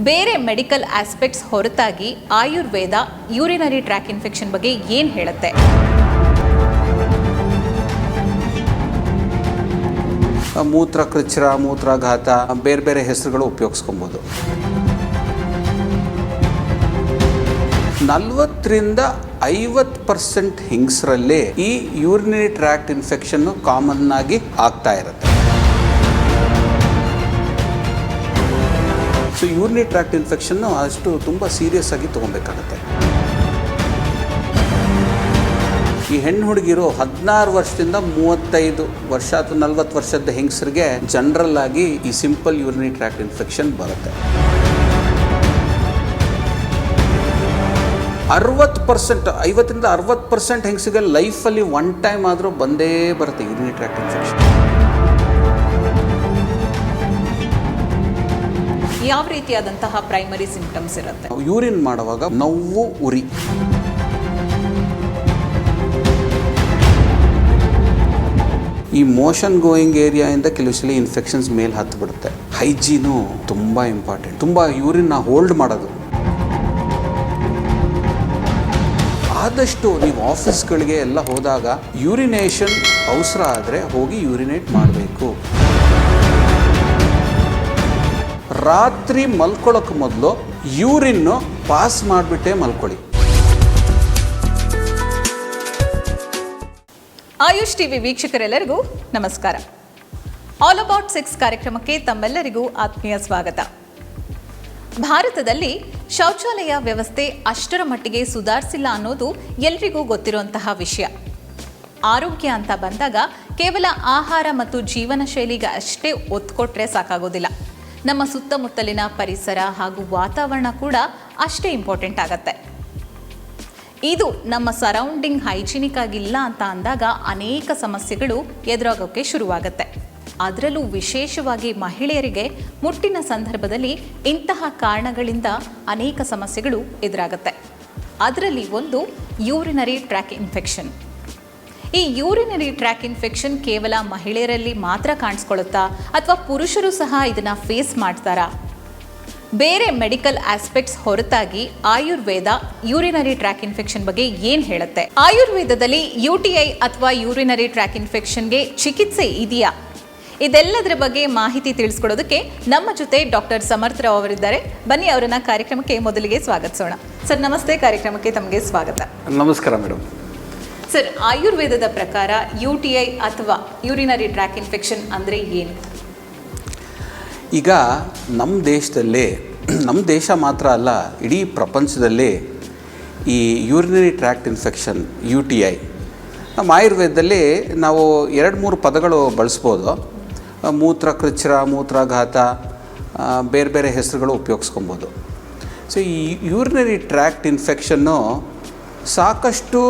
ಬೇರೆ medical aspects ಹೊರತಾಗಿ Ayurveda urinary track infection ಬಗ್ಗೆ ಏನು ಹೇಳುತ್ತೆ? ಮೂತ್ರಕೃಚ್ಛ್ರ, ಮೂತ್ರಾಘಾತ, ಬೇರೆ ಬೇರೆ ಹೆಸರುಗಳು ಉಪಯೋಗಿಸ್ಕೊಬೋದು. 40-50% ಹೆಂಗಸರಲ್ಲಿ ಈ ಯೂರಿನರಿ ಟ್ರ್ಯಾಕ್ಟ್ ಇನ್ಫೆಕ್ಷನ್ನು ಕಾಮನ್ ಆಗಿ ಆಗ್ತಾ ಇರುತ್ತೆ. ಸೊ ಯೂರಿನರಿ ಟ್ರ್ಯಾಕ್ಟ್ ಇನ್ಫೆಕ್ಷನ್ನು ಅಷ್ಟು ತುಂಬ ಸೀರಿಯಸ್ ಆಗಿ ತೊಗೊಬೇಕಾಗತ್ತೆ. ಈ ಹೆಣ್ಣು ಹುಡುಗಿರು 16 ವರ್ಷದಿಂದ 35 ವರ್ಷ ಅಥವಾ 40 ವರ್ಷದ ಹೆಂಗಸರಿಗೆ ಜನರಲ್ ಆಗಿ ಈ ಸಿಂಪಲ್ ಯೂರಿನರಿ ಟ್ರ್ಯಾಕ್ಟ್ ಇನ್ಫೆಕ್ಷನ್ ಬರುತ್ತೆ. 60%, 50-60% ಹೆಂಗಸಿಗೆ ಲೈಫಲ್ಲಿ ಒನ್ ಟೈಮ್ ಆದರೂ ಬಂದೇ ಬರುತ್ತೆ ಯೂರಿನರಿ ಟ್ರ್ಯಾಕ್ಟ್ ಇನ್ಫೆಕ್ಷನ್. ಯಾವ ರೀತಿಯಾದಂತಹ ಪ್ರೈಮರಿ ಸಿಂಪ್ಟಮ್ಸ್ ಇರುತ್ತೆ? ಯೂರಿನ್ ಮಾಡುವಾಗ ನೋವು, ಉರಿ, ಈ ಮೋಷನ್ ಗೋಯಿಂಗ್ ಏರಿಯಾಯಿಂದ ಕೆಲವು ಸಲ ಇನ್ಫೆಕ್ಷನ್ಸ್ ಮೇಲೆ ಹತ್ತಿಬಿಡುತ್ತೆ. ಹೈಜೀನು ತುಂಬ ಇಂಪಾರ್ಟೆಂಟ್. ತುಂಬ ಯೂರಿನ್ನ ಹೋಲ್ಡ್ ಮಾಡೋದು. ಆದಷ್ಟು ನೀವು ಆಫೀಸ್ಗಳಿಗೆ ಎಲ್ಲ ಹೋದಾಗ ಯೂರಿನೇಷನ್ ಅವಸರ ಆದರೆ ಹೋಗಿ ಯೂರಿನೇಟ್ ಮಾಡಬೇಕು. ರಾತ್ರಿ ಮಲ್ಕೊಳ್ಳೋಕೆ ಮೊದಲು ಯೂರಿನ್ನು ಪಾಸ್ ಮಾಡಿಬಿಟ್ಟೆ ಮಲ್ಕೊಳ್ಳಿ. ಆಯುಷ್ ಟಿವಿ ವೀಕ್ಷಕರೆಲ್ಲರಿಗೂ ನಮಸ್ಕಾರ. ಆಲ್ ಅಬೌಟ್ ಸೆಕ್ಸ್ ಕಾರ್ಯಕ್ರಮಕ್ಕೆ ತಮ್ಮೆಲ್ಲರಿಗೂ ಆತ್ಮೀಯ ಸ್ವಾಗತ. ಭಾರತದಲ್ಲಿ ಶೌಚಾಲಯ ವ್ಯವಸ್ಥೆ ಅಷ್ಟರ ಮಟ್ಟಿಗೆ ಸುಧಾರಿಸಿಲ್ಲ ಅನ್ನೋದು ಎಲ್ರಿಗೂ ಗೊತ್ತಿರುವಂತಹ ವಿಷಯ. ಆರೋಗ್ಯ ಅಂತ ಬಂದಾಗ ಕೇವಲ ಆಹಾರ ಮತ್ತು ಜೀವನ ಶೈಲಿಗೆ ಅಷ್ಟೇ ಒತ್ತು ಕೊಟ್ಟರೆ ಸಾಕಾಗೋದಿಲ್ಲ. ನಮ್ಮ ಸುತ್ತಮುತ್ತಲಿನ ಪರಿಸರ ಹಾಗೂ ವಾತಾವರಣ ಕೂಡ ಅಷ್ಟೇ ಇಂಪಾರ್ಟೆಂಟ್ ಆಗತ್ತೆ. ಇದು ನಮ್ಮ ಸರೌಂಡಿಂಗ್ ಹೈಜಿನಿಕ್ ಆಗಿಲ್ಲ ಅಂತ ಅಂದಾಗ ಅನೇಕ ಸಮಸ್ಯೆಗಳು ಎದುರಾಗೋಕ್ಕೆ ಶುರುವಾಗುತ್ತೆ. ಅದರಲ್ಲೂ ವಿಶೇಷವಾಗಿ ಮಹಿಳೆಯರಿಗೆ ಮುಟ್ಟಿನ ಸಂದರ್ಭದಲ್ಲಿ ಇಂತಹ ಕಾರಣಗಳಿಂದ ಅನೇಕ ಸಮಸ್ಯೆಗಳು ಎದುರಾಗುತ್ತೆ. ಅದರಲ್ಲಿ ಒಂದು ಯೂರಿನರಿ ಟ್ರ್ಯಾಕ್ ಇನ್ಫೆಕ್ಷನ್. ಈ ಯೂರಿನರಿ ಟ್ರ್ಯಾಕ್ ಇನ್ಫೆಕ್ಷನ್ ಕೇವಲ ಮಹಿಳೆಯರಲ್ಲಿ ಮಾತ್ರ ಕಾಣಿಸ್ಕೊಳ್ಳುತ್ತಾ ಅಥವಾ ಪುರುಷರು ಸಹ ಇದನ್ನು ಫೇಸ್ ಮಾಡ್ತಾರಾ? ಬೇರೆ ಮೆಡಿಕಲ್ ಆಸ್ಪೆಕ್ಟ್ಸ್ ಹೊರತಾಗಿ ಆಯುರ್ವೇದ ಯೂರಿನರಿ ಟ್ರ್ಯಾಕ್ ಇನ್ಫೆಕ್ಷನ್ ಬಗ್ಗೆ ಏನು ಹೇಳುತ್ತೆ? ಆಯುರ್ವೇದದಲ್ಲಿ UTI ಅಥವಾ ಯೂರಿನರಿ ಟ್ರ್ಯಾಕ್ ಇನ್ಫೆಕ್ಷನ್ಗೆ ಚಿಕಿತ್ಸೆ ಇದೆಯಾ? ಇದೆಲ್ಲದರ ಬಗ್ಗೆ ಮಾಹಿತಿ ತಿಳಿಸ್ಕೊಡೋದಕ್ಕೆ ನಮ್ಮ ಜೊತೆ ಡಾಕ್ಟರ್ ಸಮರ್ಥ ರಾವ್ ಅವರಿದ್ದಾರೆ. ಬನ್ನಿ ಅವರನ್ನ ಕಾರ್ಯಕ್ರಮಕ್ಕೆ ಮೊದಲಿಗೆ ಸ್ವಾಗತಿಸೋಣ. ಸರ್ ನಮಸ್ತೆ, ಕಾರ್ಯಕ್ರಮಕ್ಕೆ ತಮಗೆ ಸ್ವಾಗತ. ನಮಸ್ಕಾರ ಮೇಡಮ್. ಸರ್, ಆಯುರ್ವೇದದ ಪ್ರಕಾರ UTI ಅಥವಾ ಯೂರಿನರಿ ಟ್ರ್ಯಾಕ್ ಇನ್ಫೆಕ್ಷನ್ ಅಂದರೆ ಏನು? ಈಗ ನಮ್ಮ ದೇಶದಲ್ಲಿ, ನಮ್ಮ ದೇಶ ಮಾತ್ರ ಅಲ್ಲ, ಇಡೀ ಪ್ರಪಂಚದಲ್ಲಿ ಈ ಯೂರಿನರಿ ಟ್ರ್ಯಾಕ್ಟ್ ಇನ್ಫೆಕ್ಷನ್ UTI, ನಮ್ಮ ಆಯುರ್ವೇದದಲ್ಲಿ ನಾವು 2-3 ಪದಗಳು ಬಳಸ್ಬೋದು. ಮೂತ್ರಕೃಚ್ಛ್ರ, ಮೂತ್ರಾಘಾತ, ಬೇರೆ ಬೇರೆ ಹೆಸರುಗಳು ಉಪಯೋಗಿಸ್ಕೊಬೋದು. ಸೊ ಈ ಯೂರಿನರಿ ಟ್ರ್ಯಾಕ್ಟ್ ಇನ್ಫೆಕ್ಷನ್ನು ಸಾಕಷ್ಟು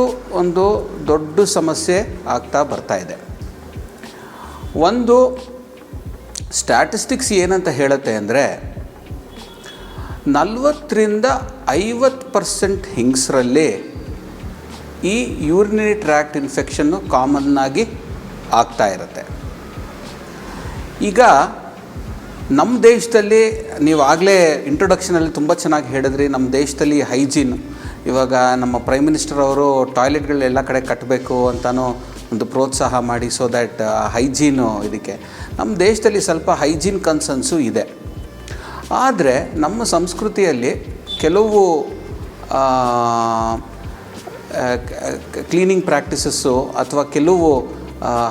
ಒಂದು ದೊಡ್ಡ ಸಮಸ್ಯೆ ಆಗ್ತಾ ಬರ್ತಾಯಿದೆ. ಒಂದು ಸ್ಟ್ಯಾಟಿಸ್ಟಿಕ್ಸ್ ಏನಂತ ಹೇಳುತ್ತೆ ಅಂದರೆ 40-50% ಹೆಂಗಸರಲ್ಲಿ ಈ ಯೂರಿನರಿ ಟ್ರ್ಯಾಕ್ಟ್ ಇನ್ಫೆಕ್ಷನ್ನು ಕಾಮನ್ ಆಗಿ ಆಗ್ತಾ ಇರುತ್ತೆ. ಈಗ ನಮ್ಮ ದೇಶದಲ್ಲಿ, ನೀವು ಆಗಲೇ ಇಂಟ್ರೊಡಕ್ಷನಲ್ಲಿ ತುಂಬ ಚೆನ್ನಾಗಿ ಹೇಳಿದ್ರಿ, ನಮ್ಮ ದೇಶದಲ್ಲಿ ಹೈಜೀನ್, ಇವಾಗ ನಮ್ಮ ಪ್ರೈಮ್ ಮಿನಿಸ್ಟರ್ ಅವರು ಟಾಯ್ಲೆಟ್ಗಳೆಲ್ಲ ಕಡೆ ಕಟ್ಟಬೇಕು ಅಂತಲೂ ಒಂದು ಪ್ರೋತ್ಸಾಹ ಮಾಡಿ, ಸೊ ದ್ಯಾಟ್ ಹೈಜೀನು, ಇದಕ್ಕೆ ನಮ್ಮ ದೇಶದಲ್ಲಿ ಸ್ವಲ್ಪ ಹೈಜೀನ್ ಕನ್ಸರ್ನ್ಸು ಇದೆ. ಆದರೆ ನಮ್ಮ ಸಂಸ್ಕೃತಿಯಲ್ಲಿ ಕೆಲವು ಕ್ಲೀನಿಂಗ್ ಪ್ರಾಕ್ಟೀಸಸ್ಸು ಅಥವಾ ಕೆಲವು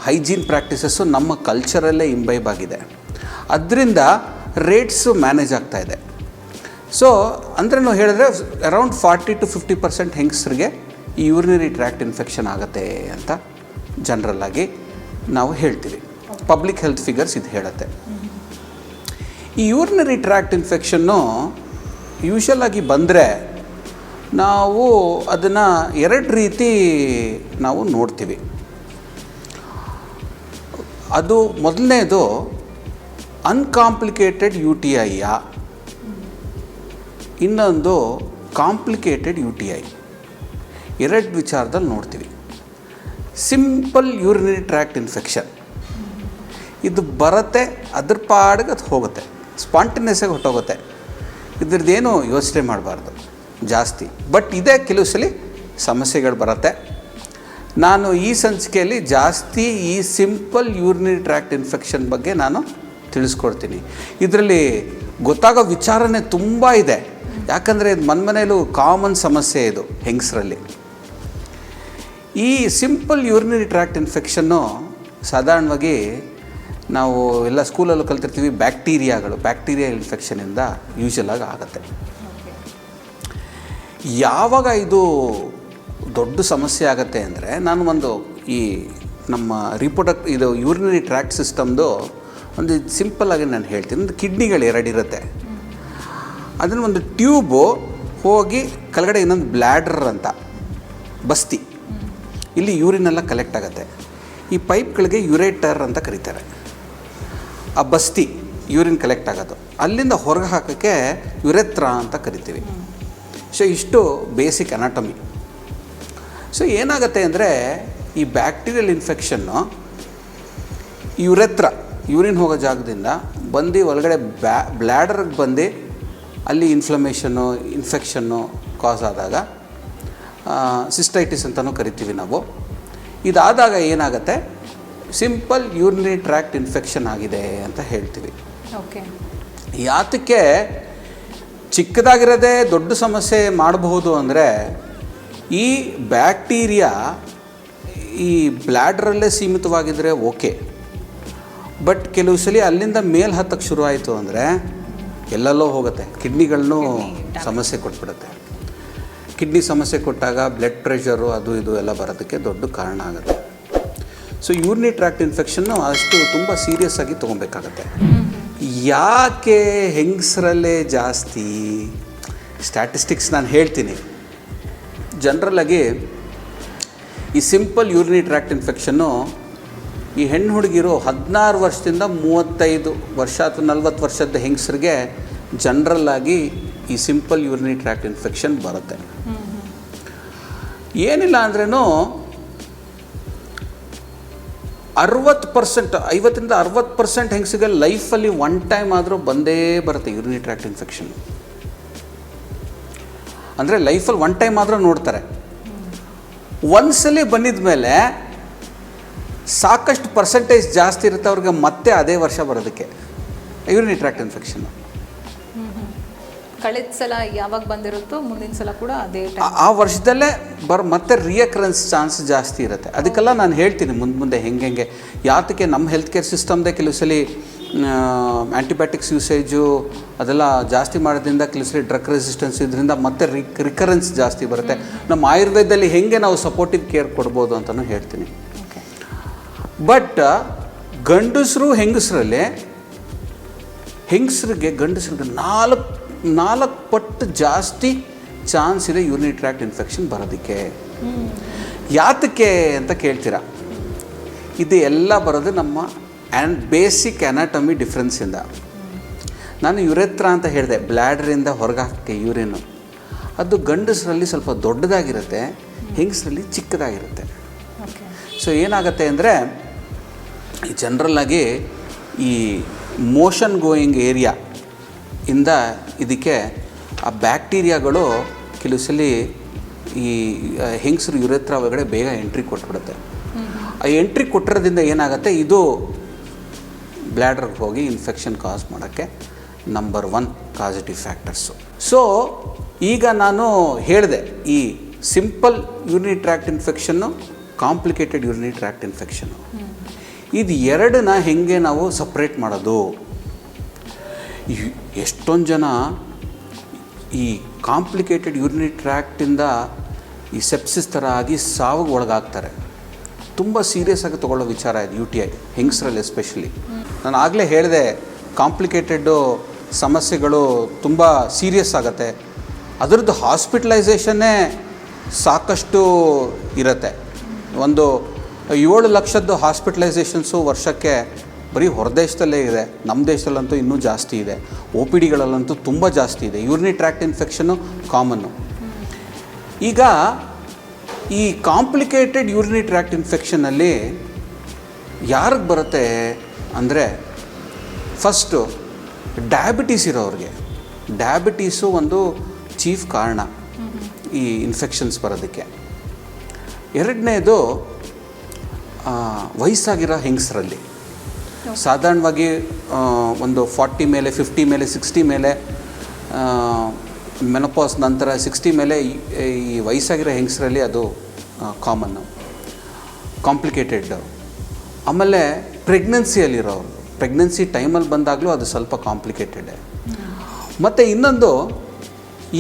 ಹೈಜೀನ್ ಪ್ರಾಕ್ಟೀಸಸ್ಸು ನಮ್ಮ ಕಲ್ಚರಲ್ಲೇ ಇಂಬೈಬ್ ಆಗಿದೆ. ಅದರಿಂದ ರೇಟ್ಸು ಮ್ಯಾನೇಜ್ ಆಗ್ತಾಯಿದೆ. ಸೊ ಅಂದರೆ ನಾವು ಹೇಳಿದ್ರೆ ಅರೌಂಡ್ 40-50% ಹೆಂಗಸರಿಗೆ ಈ ಯೂರಿನರಿ ಟ್ರ್ಯಾಕ್ಟ್ ಇನ್ಫೆಕ್ಷನ್ ಆಗುತ್ತೆ ಅಂತ ಜನರಲ್ಲಾಗಿ ನಾವು ಹೇಳ್ತೀವಿ. ಪಬ್ಲಿಕ್ ಹೆಲ್ತ್ ಫಿಗರ್ಸ್ ಇದು ಹೇಳುತ್ತೆ. ಈ ಯೂರಿನರಿ ಟ್ರ್ಯಾಕ್ಟ್ ಇನ್ಫೆಕ್ಷನ್ನು ಯೂಶಲಾಗಿ ಬಂದರೆ ನಾವು ಅದನ್ನು 2 ರೀತಿ ನಾವು ನೋಡ್ತೀವಿ. ಅದು ಮೊದಲನೇದು ಅನ್ಕಾಂಪ್ಲಿಕೇಟೆಡ್ UTI, ಇನ್ನೊಂದು ಕಾಂಪ್ಲಿಕೇಟೆಡ್ UTI. 2 ವಿಚಾರದಲ್ಲಿ ನೋಡ್ತೀವಿ. ಸಿಂಪಲ್ ಯೂರಿನರಿ ಟ್ರ್ಯಾಕ್ಟ್ ಇನ್ಫೆಕ್ಷನ್ ಇದು ಬರುತ್ತೆ, ಅದ್ರ ಪಾಡಿಗೆ ಅದು ಹೋಗುತ್ತೆ, ಸ್ಪಾಂಟೇನಿಯಸ್ಸಾಗಿ ಹೊಟ್ಟೋಗುತ್ತೆ. ಇದ್ರದ್ದೇನು ಯೋಚನೆ ಮಾಡಬಾರ್ದು ಜಾಸ್ತಿ. ಬಟ್ ಇದೇ ಕೆಲವು ಸಲ ಸಮಸ್ಯೆಗಳು ಬರುತ್ತೆ. ನಾನು ಈ ಸಂಚಿಕೆಯಲ್ಲಿ ಜಾಸ್ತಿ ಈ ಸಿಂಪಲ್ ಯೂರಿನರಿ ಟ್ರ್ಯಾಕ್ಟ್ ಇನ್ಫೆಕ್ಷನ್ ಬಗ್ಗೆ ನಾನು ತಿಳಿಸ್ಕೊಡ್ತೀನಿ. ಇದರಲ್ಲಿ ಗೊತ್ತಾಗೋ ವಿಚಾರನೇ ತುಂಬ ಇದೆ. ಯಾಕಂದರೆ ಇದು ಮನೆಯಲ್ಲೂ ಕಾಮನ್ ಸಮಸ್ಯೆ ಇದು ಹೆಂಗಸರಲ್ಲಿ. ಈ ಸಿಂಪಲ್ ಯೂರಿನರಿ ಟ್ರ್ಯಾಕ್ಟ್ ಇನ್ಫೆಕ್ಷನ್ನು ಸಾಧಾರಣವಾಗಿ ನಾವು ಎಲ್ಲ ಸ್ಕೂಲಲ್ಲೂ ಕಲ್ತಿರ್ತೀವಿ. ಬ್ಯಾಕ್ಟೀರಿಯಾ ಇನ್ಫೆಕ್ಷನಿಂದ ಯೂಶಲಾಗಿ ಆಗುತ್ತೆ. ಯಾವಾಗ ಇದು ದೊಡ್ಡ ಸಮಸ್ಯೆ ಆಗುತ್ತೆ ಅಂದರೆ, ನಾನು ಈ ನಮ್ಮ ಇದು ಯೂರಿನರಿ ಟ್ರ್ಯಾಕ್ಟ್ ಸಿಸ್ಟಮ್ದು ಒಂದು ಸಿಂಪಲ್ಲಾಗಿ ನಾನು ಹೇಳ್ತೀನಿ. ಒಂದು ಕಿಡ್ನಿಗಳು ಎರಡಿರುತ್ತೆ. ಅದನ್ನು ಒಂದು ಟ್ಯೂಬು ಹೋಗಿ ಕೆಳಗಡೆ ಇನ್ನೊಂದು ಬ್ಲ್ಯಾಡರ್ ಅಂತ ಬಸ್ತಿ, ಇಲ್ಲಿ ಯೂರಿನೆಲ್ಲ ಕಲೆಕ್ಟ್ ಆಗುತ್ತೆ. ಈ ಪೈಪ್ಗಳಿಗೆ ಯುರೇಟರ್ ಅಂತ ಕರೀತಾರೆ. ಆ ಬಸ್ತಿ ಯೂರಿನ್ ಕಲೆಕ್ಟ್ ಆಗೋದು, ಅಲ್ಲಿಂದ ಹೊರಗೆ ಹಾಕೋಕ್ಕೆ ಯುರೆತ್ರಾ ಅಂತ ಕರಿತೀವಿ. ಸೊ ಇಷ್ಟು ಬೇಸಿಕ್ ಅನಾಟಮಿ. ಸೊ ಏನಾಗುತ್ತೆ ಅಂದರೆ, ಈ ಬ್ಯಾಕ್ಟೀರಿಯಲ್ ಇನ್ಫೆಕ್ಷನ್ನು ಯೂರಿನ್ ಹೋಗೋ ಜಾಗದಿಂದ ಬಂದು ಒಳಗಡೆ ಬ್ಲ್ಯಾಡರ್ಗೆ ಬಂದು ಅಲ್ಲಿ ಇನ್ಫೆಕ್ಷನ್ನು ಕಾಸ್ ಆದಾಗ ಸಿಸ್ಟೈಟಿಸ್ ಅಂತಲೂ ಕರಿತೀವಿ ನಾವು. ಇದಾದಾಗ ಏನಾಗುತ್ತೆ, ಸಿಂಪಲ್ ಯೂರಿನರಿ ಟ್ರ್ಯಾಕ್ಟ್ ಇನ್ಫೆಕ್ಷನ್ ಆಗಿದೆ ಅಂತ ಹೇಳ್ತೀವಿ. ಓಕೆ. ಯಾತಕ್ಕೆ ಚಿಕ್ಕದಾಗಿರೋದೇ ದೊಡ್ಡ ಸಮಸ್ಯೆ ಮಾಡಬಹುದು ಅಂದರೆ, ಈ ಬ್ಯಾಕ್ಟೀರಿಯಾ ಈ ಬ್ಲ್ಯಾಡ್ರಲ್ಲೇ ಸೀಮಿತವಾಗಿದ್ದರೆ ಓಕೆ. ಬಟ್ ಕೆಲವು ಸಲ ಅಲ್ಲಿಂದ ಮೇಲೆ ಹತ್ತಕ್ಕೆ ಶುರು ಆಯಿತು ಅಂದರೆ ಎಲ್ಲೆಲ್ಲೋ ಹೋಗುತ್ತೆ. ಕಿಡ್ನಿಗಳನ್ನೂ ಸಮಸ್ಯೆ ಕೊಟ್ಬಿಡುತ್ತೆ. ಕಿಡ್ನಿ ಸಮಸ್ಯೆ ಕೊಟ್ಟಾಗ ಬ್ಲಡ್ ಪ್ರೆಷರು ಅದು ಇದು ಎಲ್ಲ ಬರೋದಕ್ಕೆ ದೊಡ್ಡ ಕಾರಣ ಆಗುತ್ತೆ. ಸೊ ಯೂರಿನರಿ ಟ್ರ್ಯಾಕ್ಟ್ ಇನ್ಫೆಕ್ಷನ್ನು ಅಷ್ಟು ತುಂಬ ಸೀರಿಯಸ್ ಆಗಿ ತೊಗೊಬೇಕಾಗತ್ತೆ. ಯಾಕೆ ಹೆಂಗಸರಲ್ಲೇ ಜಾಸ್ತಿ? ಸ್ಟ್ಯಾಟಿಸ್ಟಿಕ್ಸ್ ನಾನು ಹೇಳ್ತೀನಿ. ಜನರಲಾಗಿ ಈ ಸಿಂಪಲ್ ಯೂರಿನರಿ ಟ್ರ್ಯಾಕ್ಟ್ ಇನ್ಫೆಕ್ಷನ್ನು ಈ ಹೆಣ್ಣು ಹುಡುಗಿರು 16 ವರ್ಷದಿಂದ 35 ವರ್ಷ ಅಥವಾ 40 ವರ್ಷದ ಹೆಂಗಸರಿಗೆ ಜನರಲ್ಲಾಗಿ ಈ ಸಿಂಪಲ್ ಯೂರಿನರಿ ಟ್ರ್ಯಾಕ್ಟ್ ಇನ್ಫೆಕ್ಷನ್ ಬರುತ್ತೆ. ಏನಿಲ್ಲ ಅಂದ್ರೂ 60%, 50-60% ಹೆಂಗಸಿಗೆ ಲೈಫಲ್ಲಿ ಒನ್ ಟೈಮ್ ಆದರೂ ಬಂದೇ ಬರುತ್ತೆ ಯೂರಿನರಿ ಟ್ರ್ಯಾಕ್ಟ್ ಇನ್ಫೆಕ್ಷನ್. ಅಂದರೆ ಲೈಫಲ್ಲಿ ಒನ್ ಟೈಮ್ ಆದರೂ ನೋಡ್ತಾರೆ. ಒಂದ್ಸಲಿ ಬಂದಿದ ಮೇಲೆ ಸಾಕಷ್ಟು ಪರ್ಸೆಂಟೇಜ್ ಜಾಸ್ತಿ ಇರುತ್ತೆ ಅವ್ರಿಗೆ ಮತ್ತೆ ಅದೇ ವರ್ಷ ಬರೋದಕ್ಕೆ ಯೂರಿನರಿ ಟ್ರ್ಯಾಕ್ಟ್ ಇನ್ಫೆಕ್ಷನ್ನು. ಕಳೆದ ಸಲ ಯಾವಾಗ ಬಂದಿರುತ್ತೋ ಮುಂದಿನ ಸಲ ಕೂಡ ಅದೇ ಆ ವರ್ಷದಲ್ಲೇ ಮತ್ತೆ ರಿಯಕರೆನ್ಸ್ ಚಾನ್ಸ್ ಜಾಸ್ತಿ ಇರುತ್ತೆ. ಅದಕ್ಕೆಲ್ಲ ನಾನು ಹೇಳ್ತೀನಿ ಮುಂದೆ ಹೆಂಗೆ ಯಾತಕ್ಕೆ ನಮ್ಮ ಹೆಲ್ತ್ ಕೇರ್ ಸಿಸ್ಟಮ್ದೇ ಕೆಲವು ಸಲ ಆ್ಯಂಟಿಬಯೋಟಿಕ್ಸ್ ಯೂಸೇಜು ಅದೆಲ್ಲ ಜಾಸ್ತಿ ಮಾಡೋದ್ರಿಂದ ಕೆಲವು ಸಲ ಡ್ರಗ್ ರೆಸಿಸ್ಟೆನ್ಸ್ ಇದರಿಂದ ಮತ್ತೆ ರಿಕರೆನ್ಸ್ ಜಾಸ್ತಿ ಬರುತ್ತೆ. ನಮ್ಮ ಆಯುರ್ವೇದದಲ್ಲಿ ಹೆಂಗೆ ನಾವು ಸಪೋರ್ಟಿವ್ ಕೇರ್ ಕೊಡ್ಬೋದು ಅಂತಲೂ ಹೇಳ್ತೀನಿ. ಬಟ್ ಹೆಂಗಸರಿಗೆ ನಾಲ್ಕು ಪಟ್ಟು ಜಾಸ್ತಿ ಚಾನ್ಸ್ ಇದೆ ಯೂರಿನರಿ ಟ್ರ್ಯಾಕ್ಟ್ ಇನ್ಫೆಕ್ಷನ್ ಬರೋದಕ್ಕೆ. ಯಾತಕ್ಕೆ ಅಂತ ಕೇಳ್ತೀರಾ? ಇದು ಎಲ್ಲ ಬರೋದು ನಮ್ಮ ಬೇಸಿಕ್ ಅನಾಟಮಿ ಡಿಫ್ರೆನ್ಸಿಂದ. ನಾನು ಯುರೆತ್ರಾ ಅಂತ ಹೇಳಿದೆ, ಬ್ಲ್ಯಾಡ್ರಿಂದ ಹೊರಗೆ ಹಾಕಕ್ಕೆ ಯೂರಿನು. ಅದು ಗಂಡಸರಲ್ಲಿ ಸ್ವಲ್ಪ ದೊಡ್ಡದಾಗಿರುತ್ತೆ, ಹೆಂಗಸರಲ್ಲಿ ಚಿಕ್ಕದಾಗಿರುತ್ತೆ. ಸೊ ಏನಾಗುತ್ತೆ ಅಂದರೆ, ಈ ಜನರಲ್ಲಾಗಿ ಈ ಮೋಷನ್ ಗೋಯಿಂಗ್ ಏರಿಯಾ ಇಂದ ಇದಕ್ಕೆ ಆ ಬ್ಯಾಕ್ಟೀರಿಯಾಗಳು ಕೆಲವು ಸಲ ಈ ಹೆಂಗಸರು ಯುರೆತ್ರಾ ಒಳಗಡೆ ಬೇಗ ಎಂಟ್ರಿ ಕೊಟ್ಬಿಡುತ್ತೆ. ಆ ಎಂಟ್ರಿ ಕೊಟ್ಟಿರೋದ್ರಿಂದ ಏನಾಗುತ್ತೆ, ಇದು ಬ್ಲ್ಯಾಡ್ರಿಗೆ ಹೋಗಿ ಇನ್ಫೆಕ್ಷನ್ ಕಾಸ್ ಮಾಡೋಕ್ಕೆ ನಂಬರ್ 1 ಕಾಸಿಟಿವ್ ಫ್ಯಾಕ್ಟರ್ಸು. ಸೊ ಈಗ ನಾನು ಹೇಳಿದೆ, ಈ simple urinary tract infection, complicated urinary tract infection, ಇದು ಎರಡನ್ನ ಹೆಂಗೆ ನಾವು ಸಪ್ರೇಟ್ ಮಾಡೋದು? ಎಷ್ಟೊಂದು ಜನ ಈ ಕಾಂಪ್ಲಿಕೇಟೆಡ್ ಯೂರಿನರಿ ಟ್ರ್ಯಾಕ್ಟಿಂದ ಈ ಸೆಪ್ಸಿಸ್ ಥರ ಆಗಿ ಸಾವಿಗೆ ಒಳಗಾಗ್ತಾರೆ. ತುಂಬ ಸೀರಿಯಸ್ ಆಗಿ ತೊಗೊಳ್ಳೋ ವಿಚಾರ ಇದು UTI ಹೆಂಗಸರಲ್ಲಿ ಎಸ್ಪೆಷಲಿ. ನಾನು ಆಗಲೇ ಹೇಳಿದೆ, ಕಾಂಪ್ಲಿಕೇಟೆಡ್ಡು ಸಮಸ್ಯೆಗಳು ತುಂಬ ಸೀರಿಯಸ್ ಆಗುತ್ತೆ. ಅದರದ್ದು ಹಾಸ್ಪಿಟಲೈಸೇಷನ್ನೇ ಸಾಕಷ್ಟು ಇರುತ್ತೆ. ಒಂದು 7 ಲಕ್ಷದ್ದು ಹಾಸ್ಪಿಟಲೈಸೇಷನ್ಸು ವರ್ಷಕ್ಕೆ ಬರೀ ಹೊರದೇಶದಲ್ಲೇ ಇದೆ. ನಮ್ಮ ದೇಶದಲ್ಲಂತೂ ಇನ್ನೂ ಜಾಸ್ತಿ ಇದೆ. OPDಗಳಲ್ಲಂತೂ ತುಂಬ ಜಾಸ್ತಿ ಇದೆ. Urinary tract infection common. ಈಗ ಈ ಕಾಂಪ್ಲಿಕೇಟೆಡ್ ಯೂರಿನರಿ ಟ್ರ್ಯಾಕ್ಟ್ ಇನ್ಫೆಕ್ಷನಲ್ಲಿ ಯಾರಿಗೆ ಬರುತ್ತೆ ಅಂದರೆ, ಫಸ್ಟು ಡಯಾಬಿಟೀಸ್ ಇರೋರಿಗೆ, ಡಯಾಬಿಟೀಸು ಒಂದು ಚೀಫ್ ಕಾರಣ ಈ ಇನ್ಫೆಕ್ಷನ್ಸ್ ಬರೋದಕ್ಕೆ. ಎರಡನೇದು ವಯಸ್ಸಾಗಿರೋ ಹೆಂಗಸರಲ್ಲಿ ಸಾಧಾರಣವಾಗಿ ಒಂದು 40 ಮೇಲೆ 50 ಮೇಲೆ 60 ಮೇಲೆ ಮೆನೋಪಾಸ್ ನಂತರ 60 ಮೇಲೆ ಈ ವಯಸ್ಸಾಗಿರೋ ಹೆಂಗಸರಲ್ಲಿ ಅದು ಕಾಮನ್ನು ಕಾಂಪ್ಲಿಕೇಟೆಡ್. ಆಮೇಲೆ ಪ್ರೆಗ್ನೆನ್ಸಿಯಲ್ಲಿರೋರು ಪ್ರೆಗ್ನೆನ್ಸಿ ಟೈಮಲ್ಲಿ ಬಂದಾಗಲೂ ಅದು ಸ್ವಲ್ಪ ಕಾಂಪ್ಲಿಕೇಟೆಡ್. ಮತ್ತು ಇನ್ನೊಂದು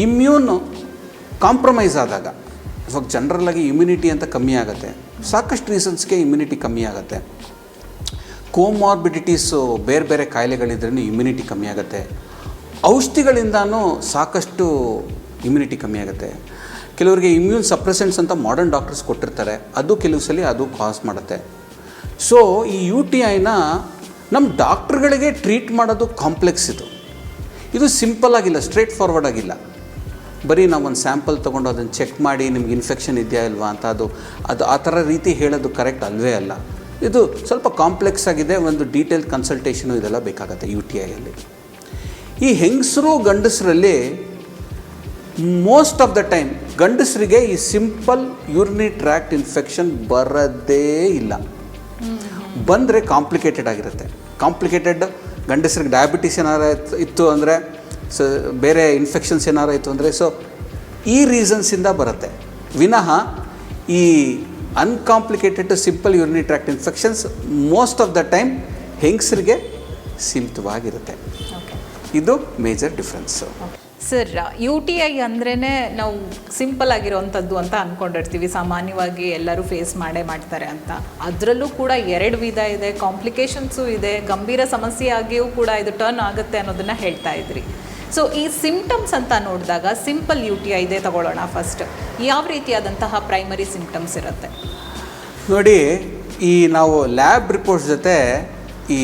ಇಮ್ಯೂನ್ ಕಾಂಪ್ರಮೈಸ್ ಆದಾಗ, ಇವಾಗ ಜನರಲ್ಲಾಗಿ ಇಮ್ಯುನಿಟಿ ಅಂತ ಕಮ್ಮಿ ಆಗುತ್ತೆ, ಸಾಕಷ್ಟು ರೀಸನ್ಸ್ಗೆ ಇಮ್ಯುನಿಟಿ ಕಮ್ಮಿ ಆಗುತ್ತೆ. ಕೋಮಾರ್ಬಿಡಿಟೀಸು ಬೇರೆ ಬೇರೆ ಕಾಯಿಲೆಗಳಿದ್ರೂ ಇಮ್ಯುನಿಟಿ ಕಮ್ಮಿ ಆಗುತ್ತೆ. ಔಷಧಿಗಳಿಂದನೂ ಸಾಕಷ್ಟು ಇಮ್ಯುನಿಟಿ ಕಮ್ಮಿ ಆಗುತ್ತೆ. ಕೆಲವರಿಗೆ ಇಮ್ಯೂನ್ ಸಪ್ರೆಸೆಂಟ್ಸ್ ಅಂತ ಮಾಡರ್ನ್ ಡಾಕ್ಟರ್ಸ್ ಕೊಟ್ಟಿರ್ತಾರೆ, ಅದು ಕೆಲವು ಸಲ ಅದು ಕಾಸ್ ಮಾಡುತ್ತೆ. ಸೊ ಈ UTIನ ನಮ್ಮ ಡಾಕ್ಟ್ರುಗಳಿಗೆ ಟ್ರೀಟ್ ಮಾಡೋದು ಕಾಂಪ್ಲೆಕ್ಸ್. ಇದು ಸಿಂಪಲ್ ಆಗಿಲ್ಲ, ಸ್ಟ್ರೇಟ್ ಫಾರ್ವರ್ಡ್ ಆಗಿಲ್ಲ. ಬರೀ ನಾವು ಒಂದು ಸ್ಯಾಂಪಲ್ ತೊಗೊಂಡು ಅದನ್ನು ಚೆಕ್ ಮಾಡಿ ನಿಮ್ಗೆ ಇನ್ಫೆಕ್ಷನ್ ಇದೆಯಾ ಇಲ್ವಾ ಅಂತ ಅದು ಆ ಥರ ರೀತಿ ಹೇಳೋದು ಕರೆಕ್ಟ್ ಅಲ್ವೇ ಅಲ್ಲ. ಇದು ಸ್ವಲ್ಪ ಕಾಂಪ್ಲೆಕ್ಸ್ ಆಗಿದೆ, ಒಂದು ಡೀಟೇಲ್ ಕನ್ಸಲ್ಟೇಷನು ಇದೆಲ್ಲ ಬೇಕಾಗುತ್ತೆ UTIಯಲ್ಲಿ. ಈ ಹೆಂಗಸರು ಗಂಡಸರಲ್ಲಿ ಮೋಸ್ಟ್ ಆಫ್ ದ ಟೈಮ್ ಗಂಡಸರಿಗೆ ಈ ಸಿಂಪಲ್ ಯೂರಿನರಿ ಟ್ರ್ಯಾಕ್ಟ್ ಇನ್ಫೆಕ್ಷನ್ ಬರೋದೇ ಇಲ್ಲ. ಬಂದರೆ ಕಾಂಪ್ಲಿಕೇಟೆಡ್ ಆಗಿರುತ್ತೆ. ಕಾಂಪ್ಲಿಕೇಟೆಡ್ ಗಂಡಸರಿಗೆ ಡಯಾಬಿಟಿಸ್ ಏನಾರು ಇತ್ತು ಅಂದರೆ, ಬೇರೆ ಇನ್ಫೆಕ್ಷನ್ಸ್ ಏನಾರು ಇತ್ತು ಅಂದರೆ, ಸೊ ಈ ರೀಸನ್ಸಿಂದ ಬರುತ್ತೆ ವಿನಃ ಈ uncomplicated simple urinary tract infections most of the time ಹೆಂಗಸರಿಗೆ ಸೀಮಿತವಾಗಿರುತ್ತೆ. ಇದು ಮೇಜರ್ ಡಿಫ್ರೆನ್ಸು. ಸರ್, UTI ಅಂದ್ರೇ ನಾವು ಸಿಂಪಲ್ ಆಗಿರೋವಂಥದ್ದು ಅಂತ ಅಂದ್ಕೊಂಡಿರ್ತೀವಿ, ಸಾಮಾನ್ಯವಾಗಿ ಎಲ್ಲರೂ ಫೇಸ್ ಮಾಡ್ತಾರೆ ಅಂತ. ಅದರಲ್ಲೂ ಕೂಡ 2 ವಿಧ ಇದೆ, ಕಾಂಪ್ಲಿಕೇಶನ್ಸು ಇದೆ, ಗಂಭೀರ ಸಮಸ್ಯೆ ಆಗಿಯೂ ಕೂಡ ಇದು ಟರ್ನ್ ಆಗುತ್ತೆ ಅನ್ನೋದನ್ನು ಹೇಳ್ತಾ ಇದ್ರಿ. ಸೊ ಈ ಸಿಂಪ್ಟಮ್ಸ್ ಅಂತ ನೋಡಿದಾಗ ಸಿಂಪಲ್ UTI ಇದೆ ತಗೊಳ್ಳೋಣ. ಫಸ್ಟ್ ಯಾವ ರೀತಿಯಾದಂತಹ ಪ್ರೈಮರಿ ಸಿಂಪ್ಟಮ್ಸ್ ಇರುತ್ತೆ ನೋಡಿ. ಈ ನಾವು ಲ್ಯಾಬ್ ರಿಪೋರ್ಟ್ಸ್ ಜೊತೆ ಈ